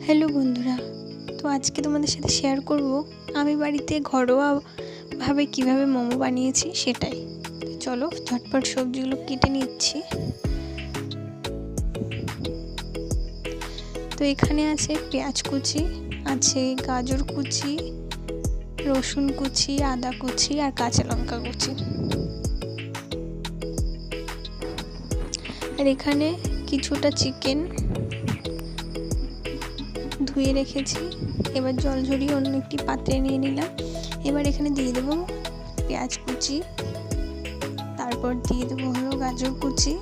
Hello বন্ধুরা, তো আজকে তোমাদের সাথে শেয়ার করব আমি বাড়িতে ঘরোয়াভাবে কিভাবে মোমো বানিয়েছি সেটাই। চলো ঝটপট সবজিগুলো কেটে নিচ্ছি। তো এখানে আছে পেঁয়াজ কুচি, আছে গাজর কুচি, রসুন কুচি, আদা কুচি আর কাঁচা লঙ্কা কুচি। আর এখানে কিছুটা চিকেন ধুয়ে রেখেছি, এবার জল ঝরিয়ে অন্য একটি পাত্রে নিয়ে নিলাম। এবার এখানে দিয়ে দেবো পেঁয়াজ কুচি, তারপর দিয়ে দেবো হলো গাজর কুচি,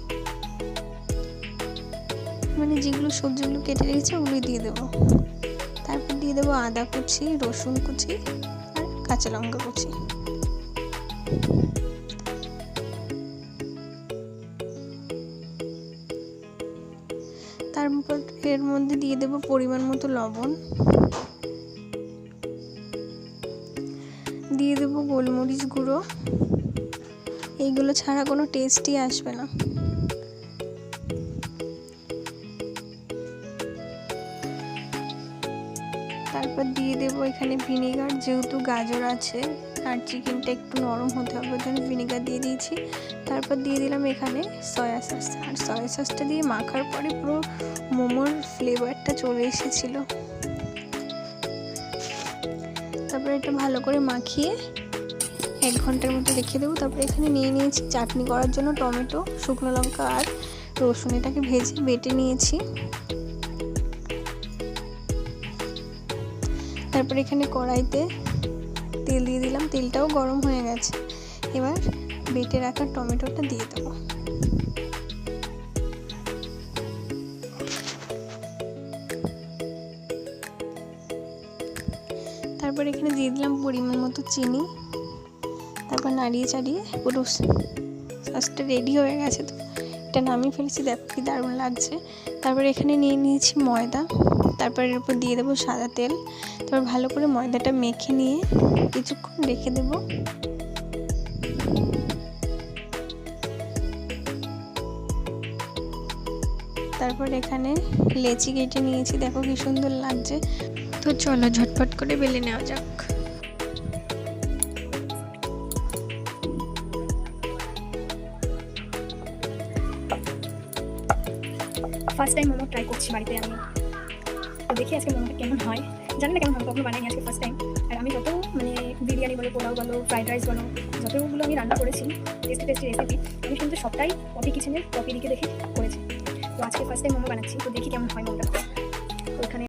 মানে যেগুলো সবজিগুলো কেটে রেখেছি ওগুলোই দিয়ে দেবো। তারপর দিয়ে দেবো আদা কুচি, রসুন কুচি আর কাঁচা লঙ্কা কুচি। তারপর এর মধ্যে দিয়ে দেবো পরিমাণ মতো লবণ, দিয়ে দেবো গোলমরিচ গুঁড়ো। এইগুলো ছাড়া কোনো টেস্টই আসবে না। তারপর দিয়ে দেবো এখানে ভিনেগার, যেহেতু গাজর আছে আর চিকেনটা একটু নরম হতে হবে ওই জন্য ভিনেগার দিয়ে দিয়েছি। তারপর দিয়ে দিলাম এখানে সয়া সস, আর সয়া সসটা দিয়ে মাখার পরে পুরো মোমোর ফ্লেভারটা চলে এসেছিলো। তারপরে এটা ভালো করে মাখিয়ে 1 ঘন্টার মতো রেখে দেবো। তারপরে এখানে নিয়ে নিয়েছি চাটনি করার জন্য টমেটো, শুকনো লঙ্কা আর রসুন, এটাকে ভেজে বেটে নিয়েছি। তারপর এখানে কড়াইতে তেল দিয়ে দিলাম, তেলটাও গরম হয়ে গেছে। এবার বেটে রাখা টমেটোটা দিয়ে দেবো। তারপর এখানে দিয়ে দিলাম পরিমাণ মতো চিনি। তারপর নাড়িয়ে চাড়িয়ে পুরো সসটা রেডি হয়ে গেছে। তো এটা নামিয়ে ফেলেছি, দেখো কি দারুণ লাগছে। তারপর এখানে নিয়ে নিয়েছি ময়দা, তারপর এর উপর দিয়ে দেবো সাদা তেল। তারপর ভালো করে ময়দাটা মেখে নিয়ে কিছুক্ষণ রেখে দেব। তারপর এখানে লেচি কেটে নিয়েছি, দেখো কি সুন্দর লাগছে। তো চলো ঝটপট করে বেলে নেওয়া যাক। ফার্স্ট টাইম মোমো ট্রাই করছি বাড়িতে আমি, তো দেখি আজকে মোমোটা কেমন হয়। জানি না কেমন হবে, কখনো বানাইনি, আজকে ফার্স্ট টাইম। আর আমি যত বিরিয়ানি বলো, পোলাও বলো, ফ্রাইড রাইস বলো, যতগুলো আমি রান্না করেছি টেস্টি রেসিপি, আমি কিন্তু সবটাই পপি কিচেনের পপি দিকে দেখে করেছি। তো আজকে ফার্স্ট টাইম মোমো বানাচ্ছি, তো দেখি কেমন হয় মোমোটা। তো এখানে